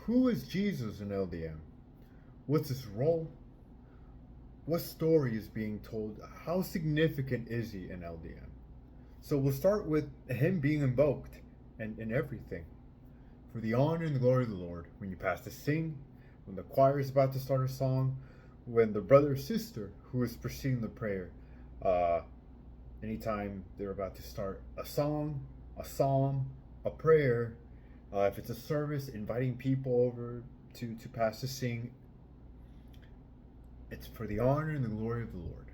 Who is Jesus in LDM? What's his role? What story is being told? How significant is he in LDM? So we'll start with him being invoked and everything. For the honor and the glory of the Lord, when you pass to sing, when the choir is about to start a song, when the brother or sister who is preceding the prayer, uh, anytime they're about to start a song, a psalm, a prayer, if it's a service, inviting people over to pass to sing, it's for the honor and the glory of the Lord.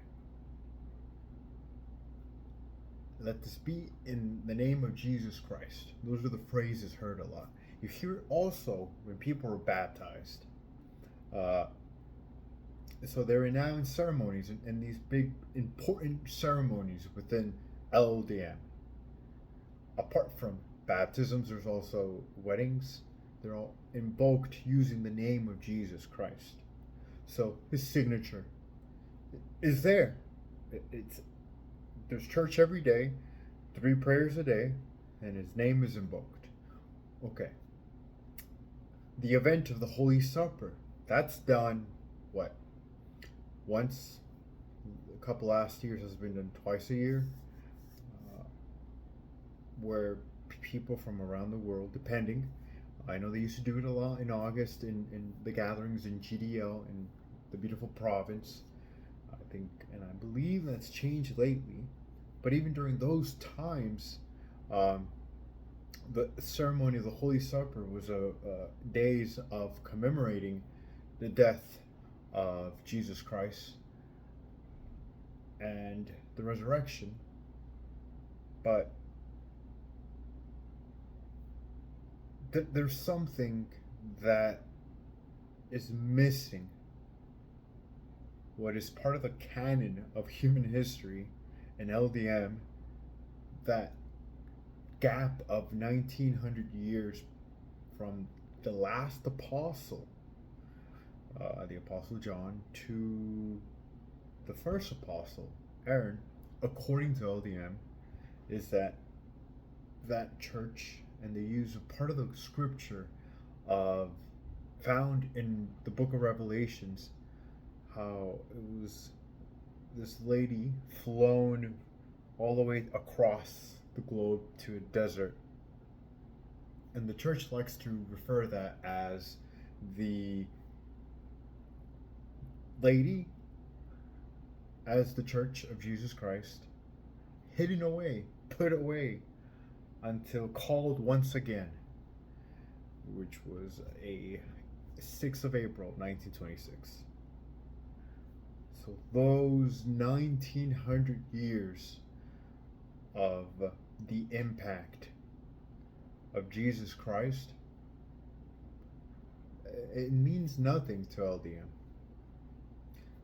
Let this be in the name of Jesus Christ. Those are the phrases heard a lot. You hear it also when people are baptized. Uh, so they're renowned ceremonies and these big important ceremonies within Lldm. Apart from baptisms, there's also weddings. They're all invoked using the name of Jesus Christ. So his signature is there. It's there's church every day, 3 prayers a day, and his name is invoked. Okay. The event of the Holy Supper, that's done what? Once. A couple last years has been done twice a year, uh, where people from around the world, depending, I know they used to do it a lot in August in the gatherings in GDL in the beautiful province. I think, and I believe that's changed lately. But even during those times, um, the ceremony of the Holy Supper was a days of commemorating the death of Jesus Christ and the resurrection. But there's something that is missing. What is part of the canon of human history in Lldm, that gap of 1900 years from the last apostle, the Apostle John, to the first apostle, Aaron, according to Lldm, is that church, and they use a part of the scripture of found in the book of Revelations, how it was this lady flown all the way across the globe to a desert. And the church likes to refer that as the lady, as the church of Jesus Christ, hidden away, put away, until called once again, which was a 6th of April, 1926. So those 1900 years of the impact of Jesus Christ, it means nothing to Lldm.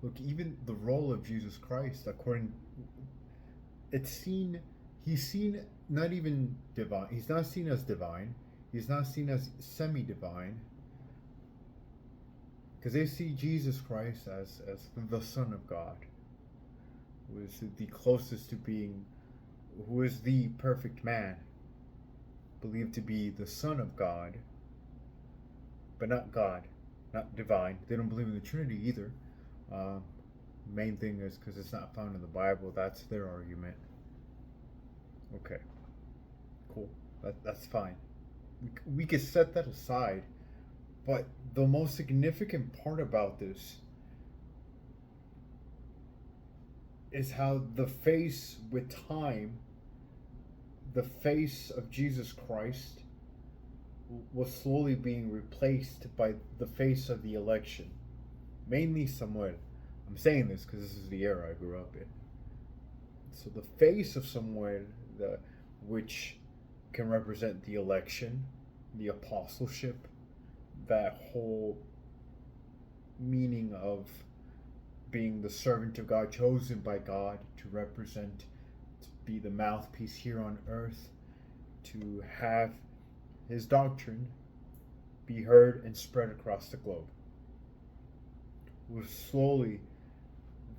Look, even the role of Jesus Christ, he's seen not even divine. He's not seen as divine. He's not seen as semi-divine, because they see Jesus Christ as the Son of God, who is the closest to being, who is the perfect man, believed to be the Son of God, but not God, not divine. They don't believe in the Trinity either. Main thing is because it's not found in the Bible. That's their argument. Okay, cool. That's fine. We could set that aside. But the most significant part about this is how the face with time, the face of Jesus Christ, was slowly being replaced by the face of the election. Mainly Samuel. I'm saying this because this is the era I grew up in. So the face of Samuel, which can represent the election, the apostleship, that whole meaning of being the servant of God, chosen by God to represent, to be the mouthpiece here on earth, to have his doctrine be heard and spread across the globe. Was slowly,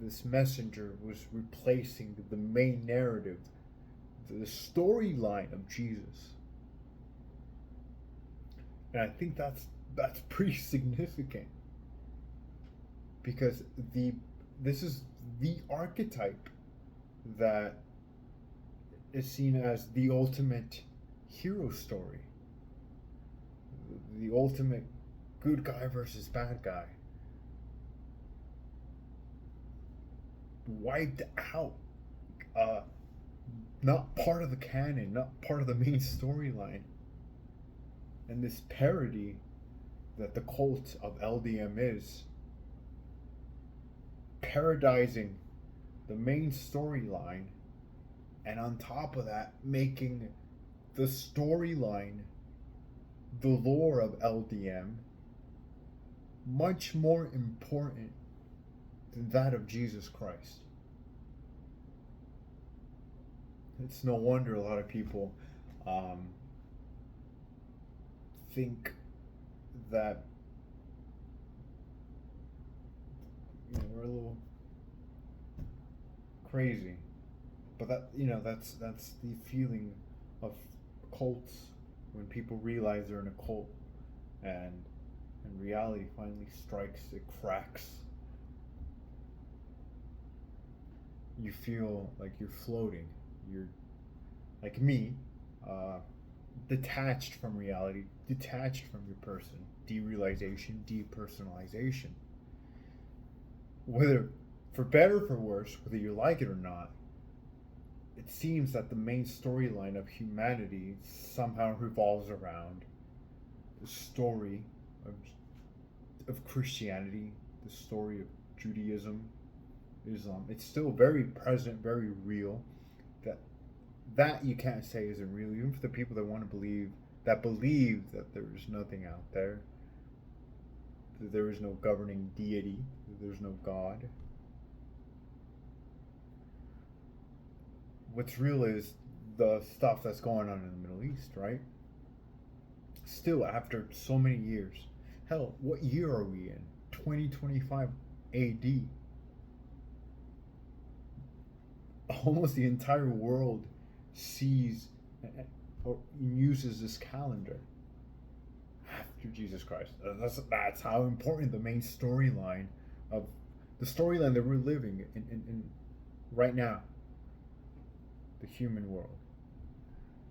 this messenger was replacing the main narrative, the storyline of Jesus. And I think that's That's pretty significant because this is the archetype that is seen as the ultimate hero story, the ultimate good guy versus bad guy. Wiped out, uh, not part of the canon, not part of the main storyline. And this parody that the cult of LDM is, parodizing the main storyline, and on top of that, making the storyline, the lore of LDM, much more important than that of Jesus Christ. It's no wonder a lot of people think that we're a little crazy, but that's the feeling of cults when people realize they're in a cult, and reality finally strikes, it cracks. You feel like you're floating. You're like me, detached from reality, detached from your person. Derealization, depersonalization. Whether for better or for worse, whether you like it or not, it seems that the main storyline of humanity somehow revolves around the story of Christianity, the story of Judaism, Islam. It's still very present, very real. That you can't say isn't real, even for the people that want to believe that there is nothing out there, that there is no governing deity, that there's no God. What's real is the stuff that's going on in the Middle East, right? Still, after so many years, hell, what year are we in? 2025 AD. Almost the entire world sees or uses this calendar after Jesus Christ. That's how important the main storyline of the storyline that we're living in right now, the human world.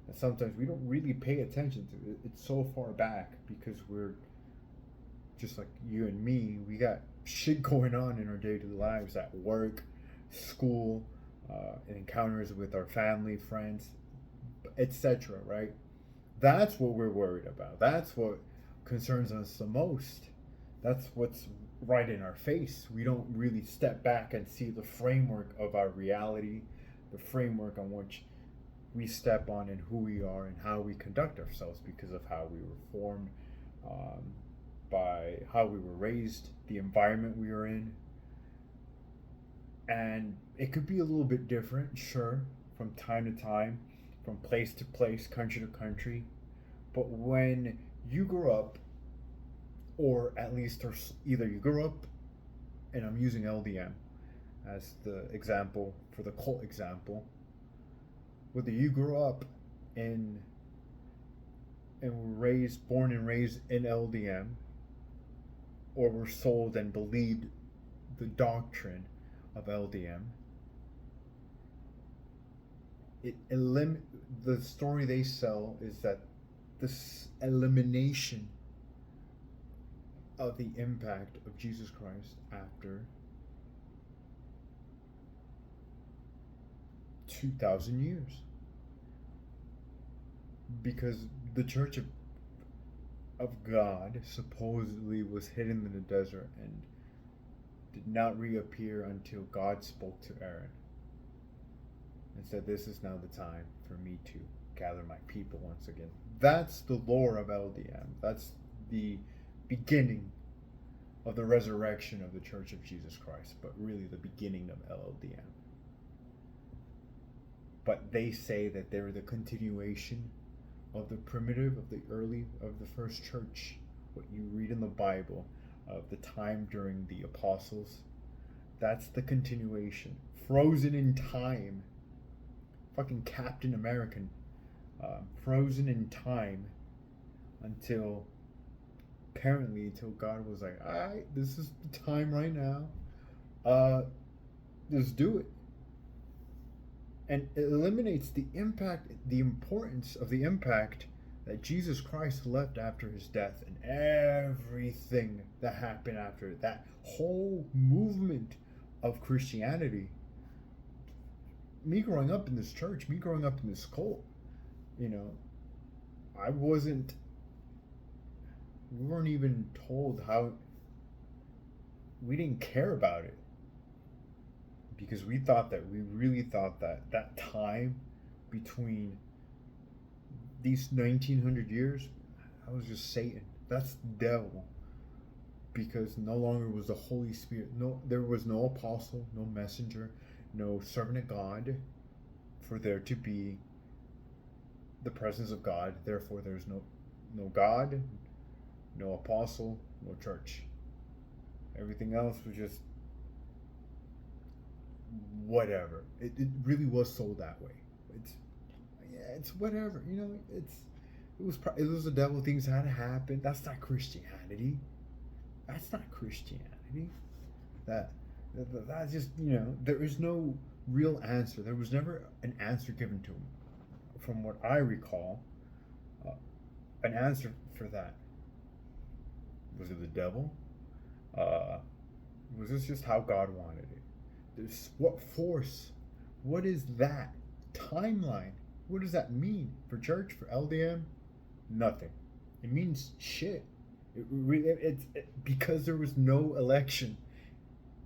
And sometimes we don't really pay attention to it. It's so far back because we're just like you and me. We got shit going on in our day-to-day lives, at work, school, encounters with our family, friends, etc. Right? That's what we're worried about. That's what concerns us the most. That's what's right in our face. We don't really step back and see the framework of our reality, the framework on which we step on, and who we are and how we conduct ourselves because of how we were formed, by how we were raised, the environment we are in. And it could be a little bit different, sure, from time to time, from place to place, country to country. But when you grow up, or at least either you grow up, and I'm using LDM as the example for the cult example, whether you grow up in and were born and raised in LDM, or were sold and believed the doctrine of LDM, the story they sell is that this elimination of the impact of Jesus Christ after 2,000 years, because the Church of God supposedly was hidden in the desert and did not reappear until God spoke to Aaron and said, "This is now the time for me to gather my people once again." That's the lore of LDM. That's the beginning of the resurrection of the Church of Jesus Christ, but really the beginning of LLDM. But they say that they're the continuation of the primitive, of the first church, what you read in the Bible, of the time during the apostles. That's the continuation. Frozen in time. Fucking Captain American. Frozen in time until apparently until God was like, all right, this is the time right now. Uh, just do it. And it eliminates the impact, the importance of the impact that Jesus Christ left after his death and everything that happened after that whole movement of Christianity. Me growing up in this church, me growing up in this cult, you know, I wasn't, we weren't even told how, we didn't care about it because we really thought that that time between these 1900 years, that was just Satan. That's the devil. Because no longer was the Holy Spirit, no, there was no apostle, no messenger, no servant of God for there to be the presence of God. Therefore, there's no God, no apostle, no church. Everything else was just whatever. It really was sold that way. It's it's whatever. You know, it was the devil. Things had to happen. That's not Christianity. That's not Christianity. That that's just, you know, there is no real answer. There was never an answer given to him, from what I recall. Uh, an answer for that. Was it the devil? Uh, was this just how God wanted it? What force? What is that timeline? What does that mean for church, for LDM? Nothing. It means shit. It's because there was no election,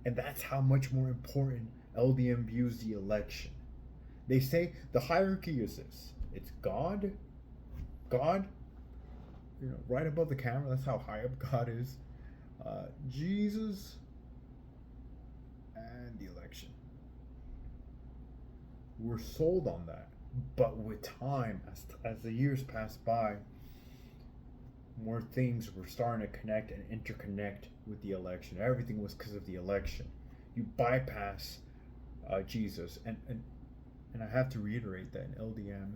and that's how much more important LDM views the election. They say the hierarchy is this: it's God, you know, right above the camera. That's how high up God is. Jesus, and the election. We're sold on that, but with time, as the years pass by, more things were starting to connect and interconnect with the election. Everything was because of the election. You bypass Jesus, and I have to reiterate that in LDM,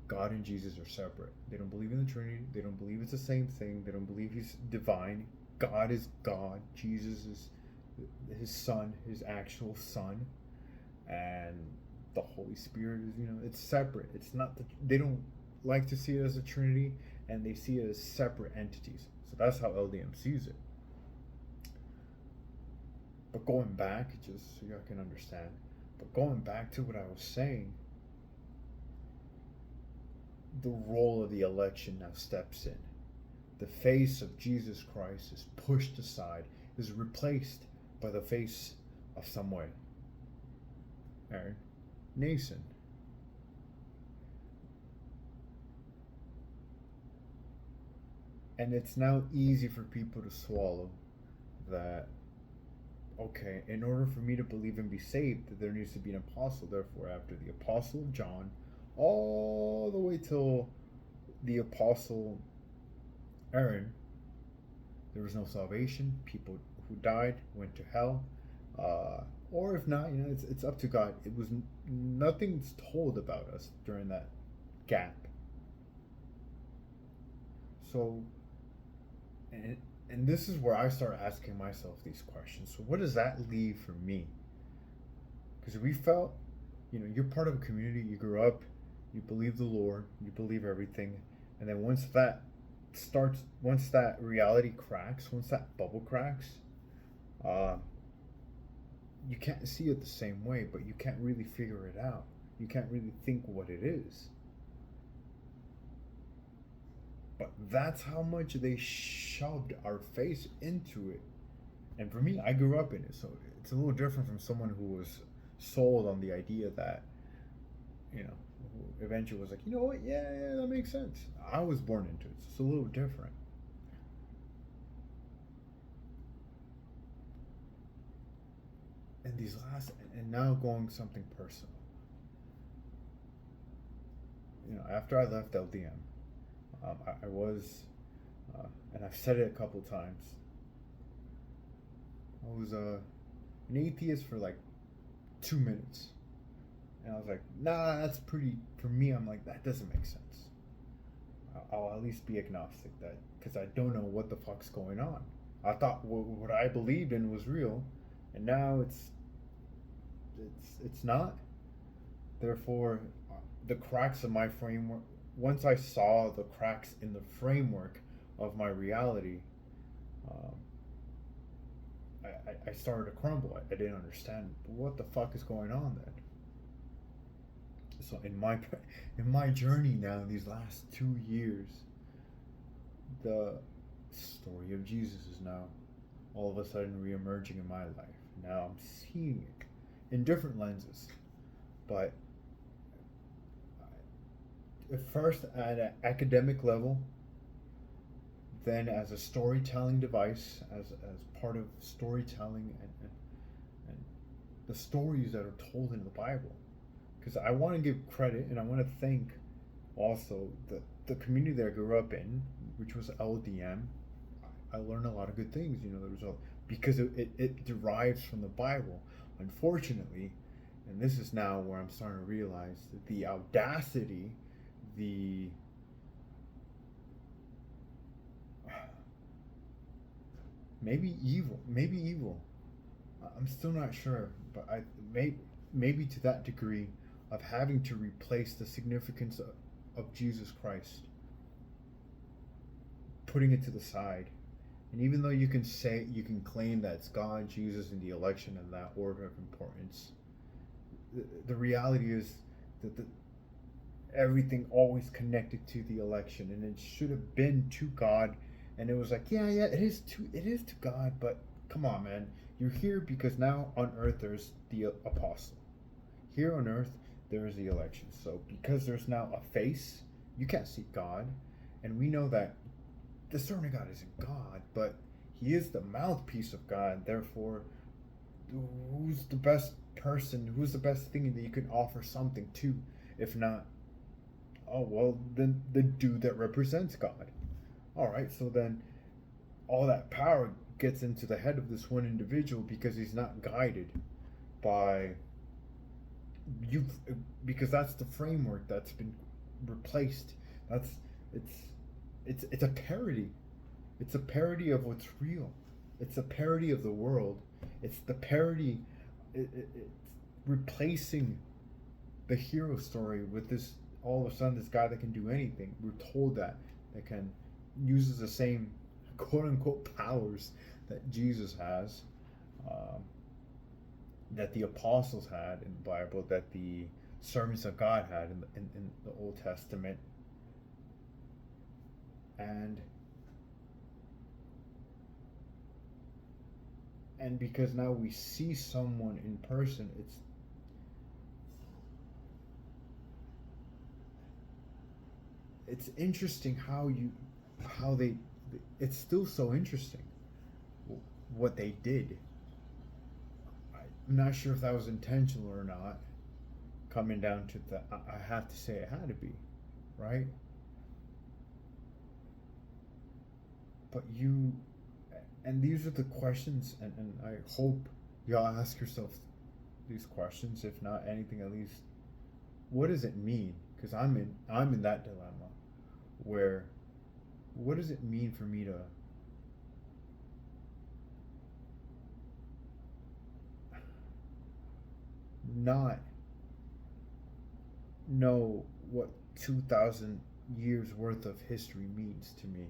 God and Jesus are separate. They don't believe in the Trinity. They don't believe it's the same thing. They don't believe he's divine. God is God. Jesus is his son, his actual son, and the Holy Spirit is, you know, it's separate. It's not they don't like to see it as a Trinity, and they see it as separate entities. So that's how LDM sees it. But going back, just so y'all can understand, but going back to what I was saying, the role of the election now steps in. The face of Jesus Christ is pushed aside, is replaced by the face of some way. Aaron Nason. And it's now easy for people to swallow that, okay, in order for me to believe and be saved, there needs to be an apostle. Therefore, after the apostle John, all the way till the apostle Aaron, there was no salvation. People who died went to hell. Or if not, you know, it's up to God. It was nothing's told about us during that gap. So, and this is where I start asking myself these questions. So, what does that leave for me? Because we felt, you know, you're part of a community. You grew up, you believe the Lord, you believe everything, and then once that reality cracks, once that bubble cracks, you can't see it the same way, but you can't really figure it out. You can't really think what it is. But that's how much they shoved our face into it. And for me, I grew up in it, so it's a little different from someone who was sold on the idea that, you know, who eventually was like, you know what, yeah, that makes sense. I was born into it, so it's a little different. And now going something personal. You know, after I left LDM, I was, and I've said it a couple times, I was an atheist for like 2 minutes. And I was like, nah, that's pretty, for me, I'm like, that doesn't make sense. I'll at least be agnostic, that because I don't know what the fuck's going on. I thought what I believed in was real, and now it's not. Therefore, the cracks of my framework. Once I saw the cracks in the framework of my reality, um, I started to crumble. I didn't understand what the fuck is going on then. So in my journey now, these last 2 years, the story of Jesus is now all of a sudden re-emerging in my life. Now I'm seeing it in different lenses, but at first at an academic level, then as a storytelling device, as part of storytelling and the stories that are told in the Bible. Because I want to give credit and I want to thank also the community that I grew up in, which was Lldm. I learned a lot of good things, you know, the result, because it derives from the Bible. Unfortunately, and this is now where I'm starting to realize that the audacity, the maybe evil. I'm still not sure, but maybe to that degree of having to replace the significance of Jesus Christ, putting it to the side. And even though you can claim that it's God, Jesus, and the election in that order of importance, the reality is that everything always connected to the election, and it should have been to God. And it was like, yeah, it is to God, but come on, man, you're here because now on earth there's the apostle. Here on earth there is the election. So because there's now a face, you can't see God, and we know that the Son of God isn't God, but He is the mouthpiece of God. Therefore, who's the best person? Who's the best thing that you can offer something to, if not, oh well, then the dude that represents God. All right, so then all that power gets into the head of this one individual because he's not guided by you, because that's the framework that's been replaced. That's it's a parody. It's a parody of what's real. It's a parody of the world. It's the parody. It's replacing the hero story with this. All of a sudden, this guy that can do anything. We're told that can uses the same quote unquote powers that Jesus has, that the apostles had in the Bible, that the servants of God had in the Old Testament, and because now we see someone in person, it's interesting how they it's still so interesting what they did. I'm not sure if that was intentional or not. Coming down to that, I have to say it had to be, right? But and these are the questions, and I hope y'all ask yourself these questions. If not anything, at least, what does it mean? Because I'm in that dilemma, where what does it mean for me to not know what 2,000 years worth of history means to me,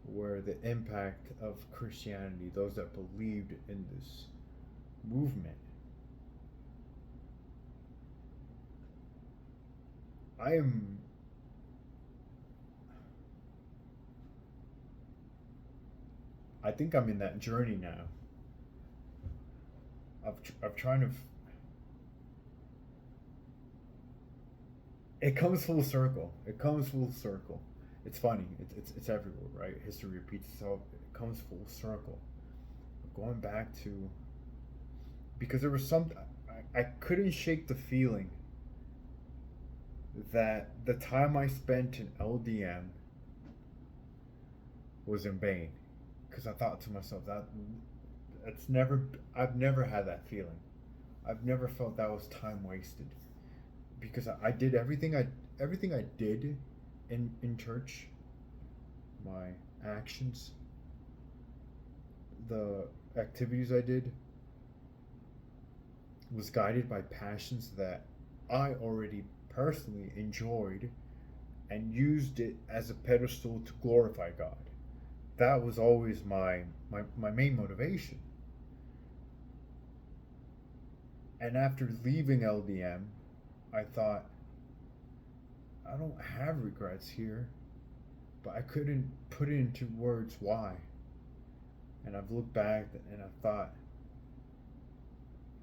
where the impact of Christianity, those that believed in this movement, I think I'm in that journey now of trying to. It comes full circle. It comes full circle. It's funny. It's everywhere, right? History repeats itself. It comes full circle. Going back to, because there was some, I couldn't shake the feeling that the time I spent in Lldm was in vain, because I thought to myself I've never had that feeling. I've never felt that was time wasted, because I did everything everything I did in church, my actions, the activities I did, was guided by passions that I already personally enjoyed and used it as a pedestal to glorify God. That was always my main motivation. And after leaving LDM, I thought, I don't have regrets here, but I couldn't put it into words why. And I've looked back and I thought,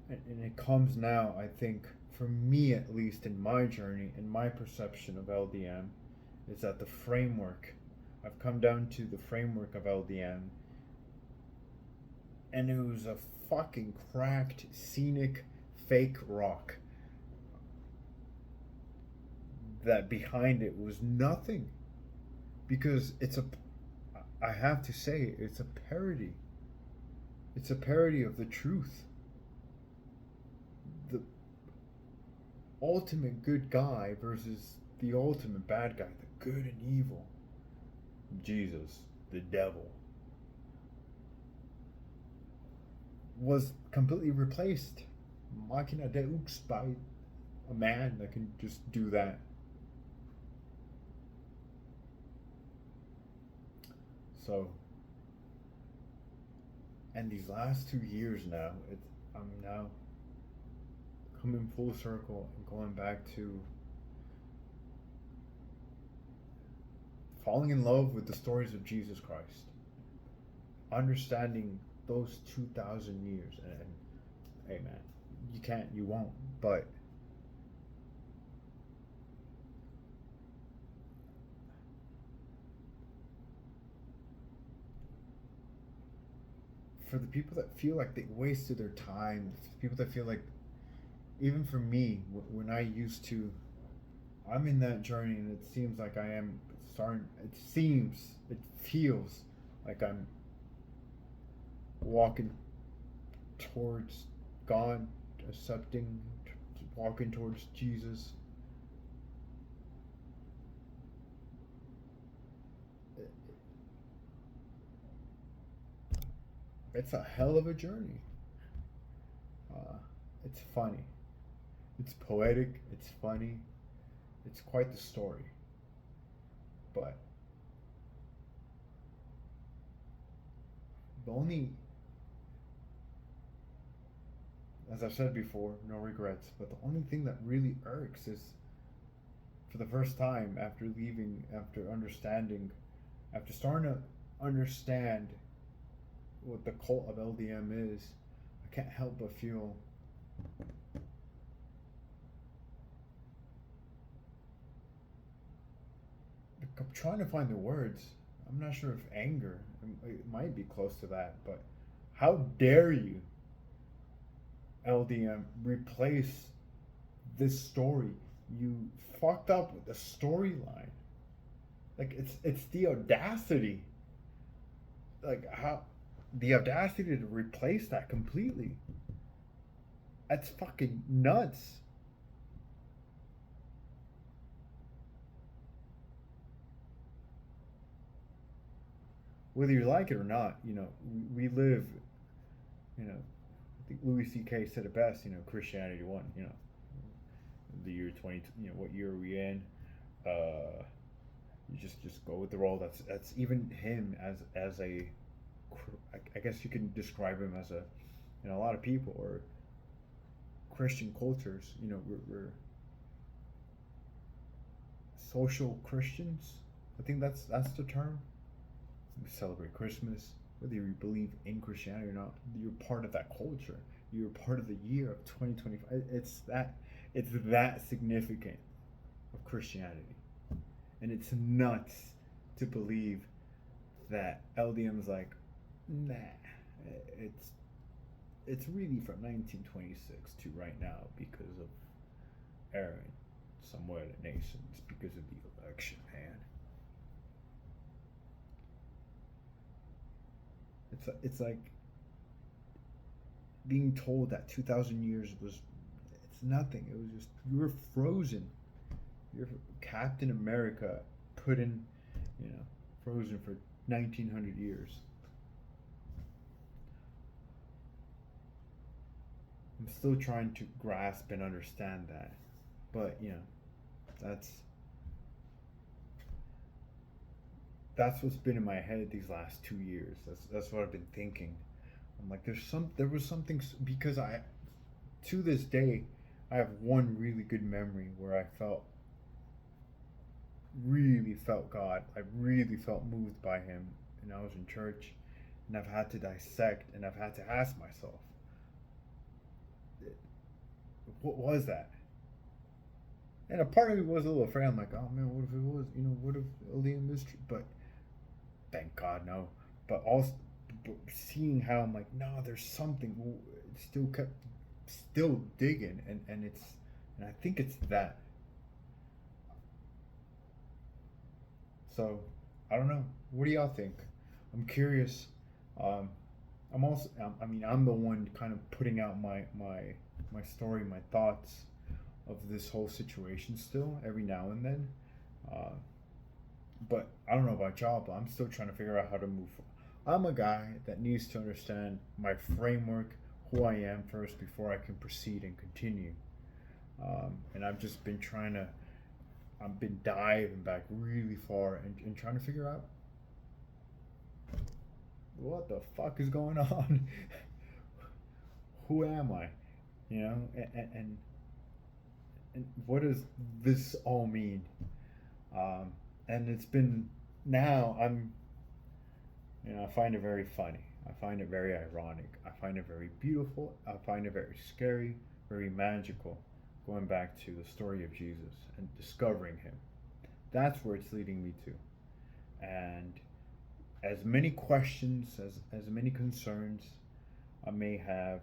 and it comes now, I think, for me at least in my journey, in my perception of LDM, is that the framework, I've come down to the framework of LDM, and it was a fucking cracked, scenic, fake rock that behind it was nothing. Because I have to say, it's a parody. It's a parody of the truth. The ultimate good guy versus the ultimate bad guy, the good and evil. Jesus, the devil, was completely replaced, machina deux, by a man that can just do that. So, and these last 2 years now, I'm now coming full circle and going back to falling in love with the stories of Jesus Christ, understanding those 2,000 years. And hey, man, you can't, you won't, but for the people that feel like they wasted their time, people that feel like, even for me, when I used to, I'm in that journey, and it seems like I am starting. It feels like I'm walking towards God, accepting, walking towards Jesus. It's a hell of a journey. It's funny. It's poetic. It's funny. It's quite the story. But the only, as I've said before, no regrets. But the only thing that really irks is, for the first time after leaving, after understanding, after starting to understand what the cult of LDM is, I can't help but feel I'm trying to find the words. I'm not sure if anger, it might be close to that, but how dare you, LDM, replace this story? You fucked up with the storyline. Like, it's the audacity. Like, how the audacity to replace that completely. That's fucking nuts. Whether you like it or not, we live, I think Louis C.K. said it best, Christianity won, the year 20, what year are we in? You just go with the role. That's even him as a, I guess you can describe him as a, a lot of people, or Christian cultures, we're social Christians. I think that's the term. We celebrate Christmas, whether you believe in Christianity or not. You're part of that culture. You're part of the year of 2025. It's that significant of Christianity, and it's nuts to believe that LDM is like, nah. It's really from 1926 to right now because of Aaron, somewhere in the nations, because of the election, man. It's like being told that 2,000 years was, it's nothing. It was just, you were frozen. You're Captain America put in, you know, frozen for 1900 years. I'm still trying to grasp and understand that. But, that's that's what's been in my head these last 2 years. That's what I've been thinking. I'm like, there was something because to this day, I have one really good memory where I really felt God. I really felt moved by Him, and I was in church, and I've had to dissect, and I've had to ask myself, what was that? And a part of me was a little afraid. I'm like, oh man, what if it was? What if Lldm is true? But thank God, no. But also, seeing how I'm like, no, there's something. Still kept, still digging, and I think it's that. So, I don't know. What do y'all think? I'm curious. Um, I'm also, I mean, I'm the one kind of putting out my story, my thoughts of this whole situation still every now and then. Uh, but I don't know about y'all, but I'm still trying to figure out how to move. I'm a guy that needs to understand my framework, who I am first before I can proceed and continue. And I've just been trying to, I've been diving back really far and trying to figure out what the fuck is going on. Who am I? And what does this all mean? And it's been now I find it very funny. I find it very ironic. I find it very beautiful. I find it very scary, very magical. Going back to the story of Jesus and discovering Him. That's where it's leading me to. And as many questions, as many concerns I may have,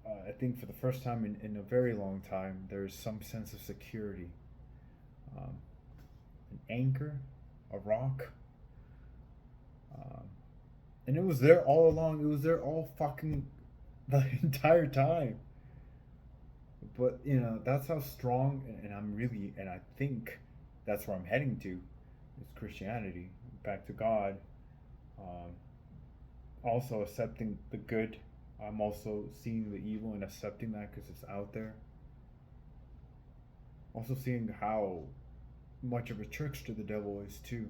I think for the first time in a very long time, there's some sense of security. Um, an anchor, a rock. Um, and it was there all along. It was there all fucking the entire time. But, that's how strong, and and I think that's where I'm heading to, is Christianity, back to God. Um, Also accepting the good. I'm also seeing the evil and accepting that because it's out there. Also seeing how much of a trickster the devil is too.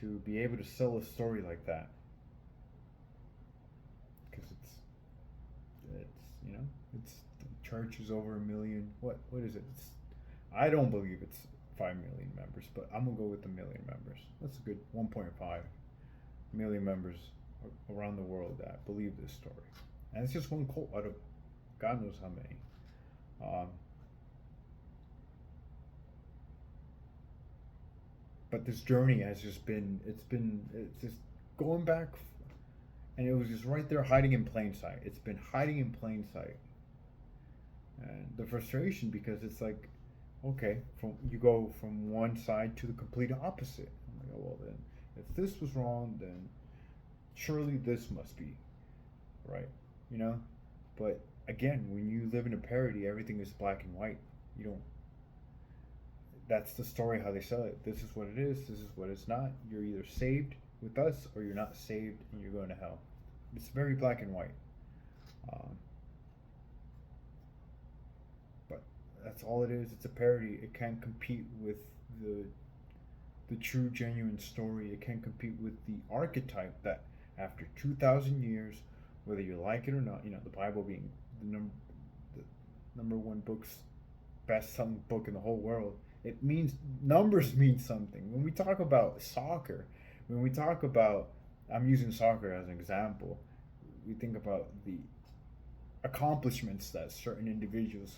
To be able to sell a story like that, because it's the church is over 1 million. What is it? I don't believe it's 5 million members, but I'm gonna go with 1 million members. That's a good 1.5 million members around the world that believe this story, and it's just one cult out of God knows how many. Um, but this journey has just it's just going back, and it was just right there, hiding in plain sight. It's been hiding in plain sight, and the frustration because it's like, okay, from you go from one side to the complete opposite. I'm like, oh well, then if this was wrong, then surely this must be right, you know. But again, when you live in a parody, everything is black and white. You don't. That's the story how they sell it. This is what it is. This is what it's not. You're either saved with us or you're not saved and you're going to hell. It's very black and white. Um, but that's all it is. It's a parody. It can't compete with the the true, genuine story. It can't compete with the archetype that after 2,000 years, whether you like it or not, the Bible being the number one best selling book in the whole world, it means numbers mean something. When we talk about soccer, when we talk about, I'm using soccer as an example, we think about the accomplishments that certain individuals,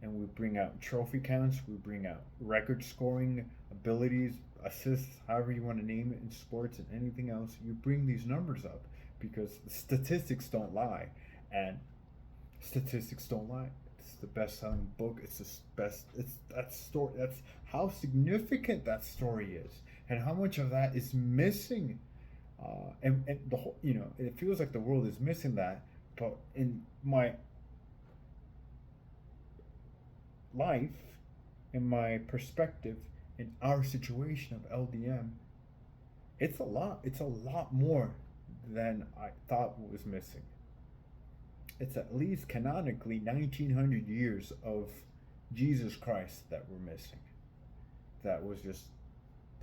and we bring out trophy counts, we bring out record scoring abilities, assists, however you want to name it in sports and anything else. You bring these numbers up because statistics don't lie, and statistics don't lie. It's the best-selling book. It's the best. It's that story. That's how significant that story is, and how much of that is missing. And the whole, it feels like the world is missing that. But in my life, in my perspective, in our situation of LDM, it's a lot. It's a lot more than I thought was missing. It's at least canonically 1900 years of Jesus Christ that we're missing. That was just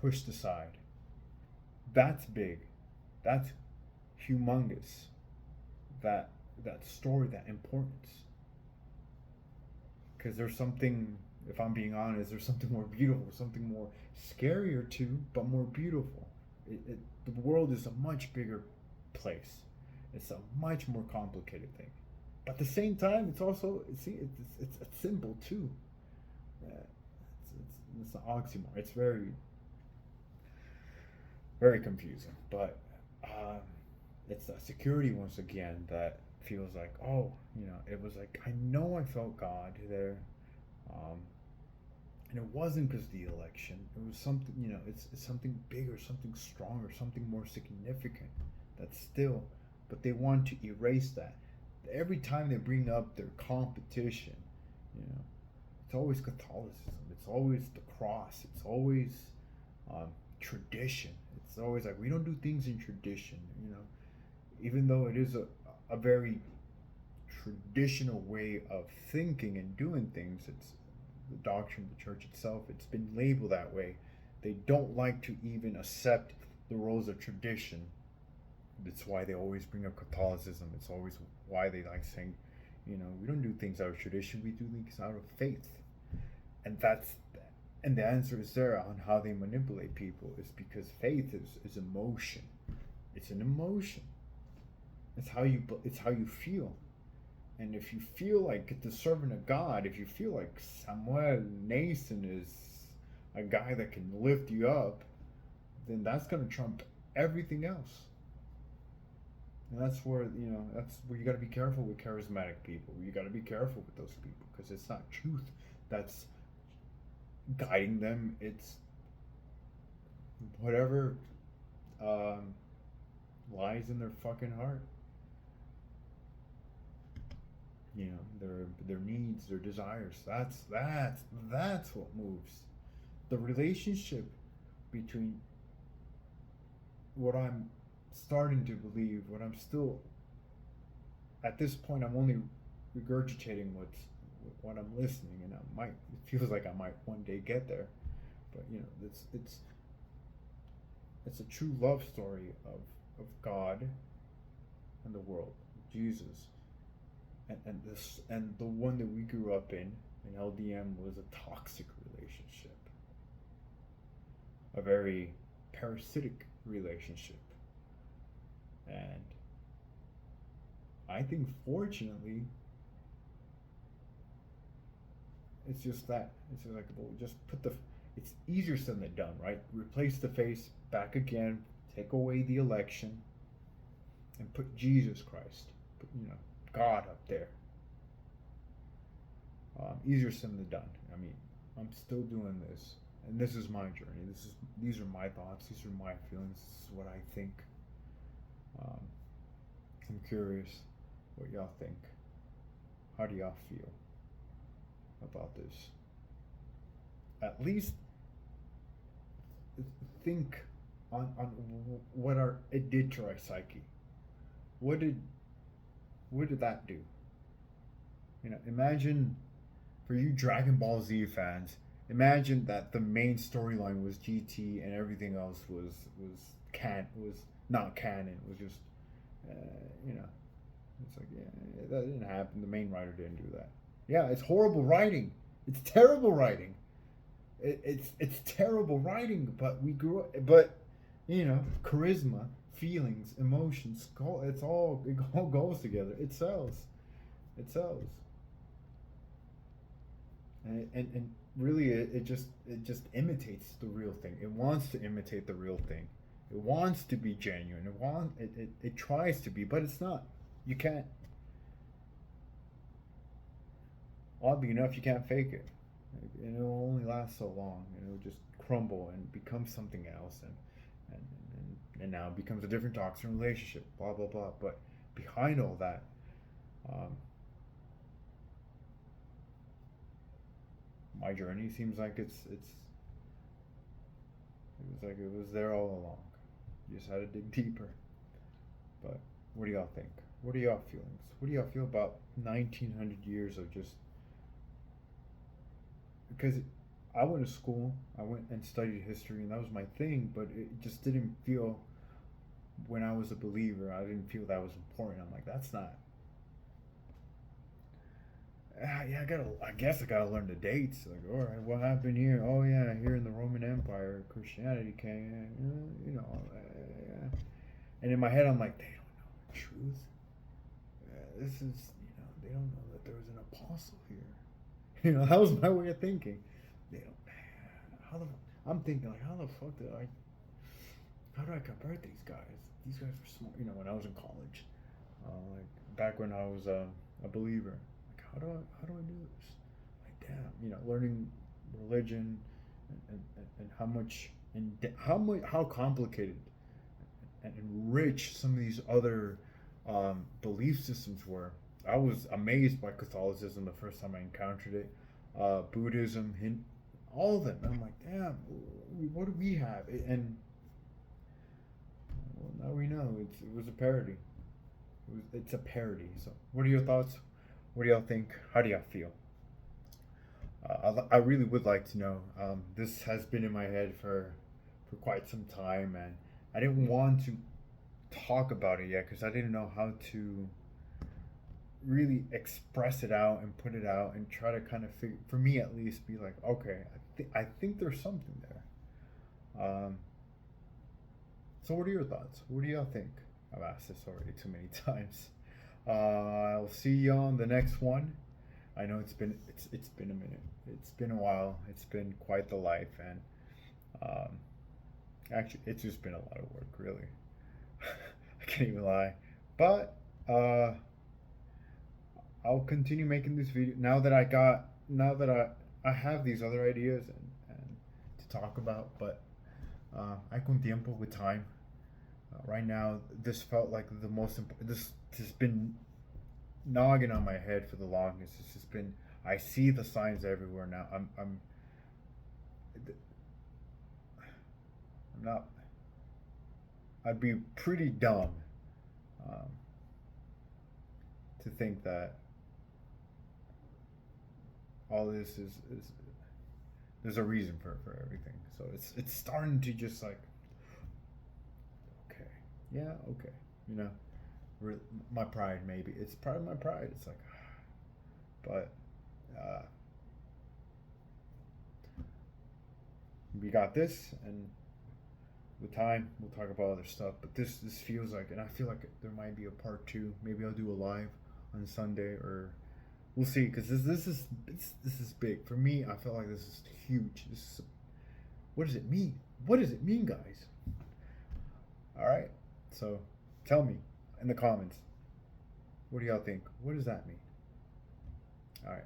pushed aside. That's big. That's humongous. That story, that importance. Because there's something, if I'm being honest, there's something more beautiful, something more scarier too, but more beautiful. The world is a much bigger place. It's a much more complicated thing. But at the same time, it's also it's a symbol too. It's an oxymoron. It's very very confusing. But it's that security once again that feels like, oh, it was like, I know I felt God there. And it wasn't because of the election. It was something, it's something bigger, something stronger, something more significant. That's still, but they want to erase that. Every time they bring up their competition, it's always Catholicism. It's always the cross. It's always tradition. It's always like, we don't do things in tradition. Even though it is a very traditional way of thinking and doing things. It's the doctrine of the church itself. It's been labeled that way. They don't like to even accept the rules of tradition. That's why they always bring up Catholicism. It's always why they like saying, we don't do things out of tradition. We do things out of faith. And the answer is there on how they manipulate people is because faith is emotion. It's an emotion. It's how you feel. And if you feel like the servant of God, if you feel like Samuel Nason is a guy that can lift you up, then that's going to trump everything else. And that's where you got to be careful with charismatic people. You got to be careful with those people because it's not truth that's guiding them. It's whatever lies in their fucking heart. Their needs, their desires. That's what moves. The relationship between what I'm starting to believe, what I'm still at this point, I'm only regurgitating what I'm listening, and it feels like I might one day get there. But it's a true love story of God and the world, Jesus. And the one that we grew up in LDM was a toxic relationship, a very parasitic relationship, and I think fortunately it's just that it's just like, well, just it's easier said than done, right? Replace the face back again, take away the election, and put Jesus Christ, God up there. Easier said than done. I mean, I'm still doing this, and this is my journey. These are my thoughts. These are my feelings. This is what I think. I'm curious what y'all think. How do y'all feel about this? At least think on what it did to our psyche. What did that do? Imagine, for you Dragon Ball Z fans, imagine that the main storyline was GT and everything else was not canon. It was just it's like, yeah, that didn't happen. The main writer didn't do that. Yeah, it's horrible writing. It's terrible writing. It's terrible writing. But we grew up. But charisma, feelings, emotions. It all goes together. It sells. It sells. And really, it just imitates the real thing. It wants to imitate the real thing. It wants to be genuine. It tries to be, but it's not. You can't. Oddly enough, you can't fake it. And it'll only last so long. And it'll just crumble and become something else, and now it becomes a different toxic relationship. Blah blah blah. But behind all that, my journey seems like it was like it was there all along. You just had to dig deeper. But what do y'all think? What are y'all feelings? What do y'all feel about 1900 years of just, because I went to school, I went and studied history, and that was my thing, but it just didn't feel, when I was a believer, I didn't feel that was important. I'm like, that's not. Yeah, I guess I gotta learn the dates. Like, all right, what happened here? Oh yeah, here in the Roman Empire, Christianity came. Yeah. And in my head, I'm like, they don't know the truth. This is, they don't know that there was an apostle here. That was my way of thinking. They don't. How the? I'm thinking like, how the fuck did I? How do I convert these guys? These guys were smart. When I was in college, like back when I was a believer. Like, how do I do this? Like, damn, learning religion and how complicated and rich some of these other belief systems were. I was amazed by Catholicism the first time I encountered it. Buddhism, all of them. And I'm like, damn, what do we have? And well, now we know it was a parody. It's a parody. So, what are your thoughts? What do y'all think? How do y'all feel? I really would like to know. This has been in my head for quite some time, and I didn't want to talk about it yet because I didn't know how to really express it out and put it out and try to kind of figure, for me at least, be like, okay, I think there's something there. So what are your thoughts? What do y'all think? I've asked this already too many times. I'll see you on the next one. I know it's been a minute. It's been a while. It's been quite the life, and actually, it's just been a lot of work, really. I can't even lie. But I'll continue making this video now that I have these other ideas and to talk about. But hay con tiempo, with time. Right now, this felt like the most important. This has been nogging on my head for the longest. It's just been. I see the signs everywhere now. I'm not. I'd be pretty dumb to think that all this is there's a reason for everything. So it's starting to just like, okay, yeah, okay, my pride, maybe it's part of my pride. It's like, but we got this, and with time we'll talk about other stuff. But this feels like, and I feel like there might be a part two. Maybe I'll do a live on Sunday, or we'll see, because this is big for me. I feel like this is huge. What does it mean? What does it mean, guys? All right, so tell me in the comments, what do y'all think? What does that mean? All right.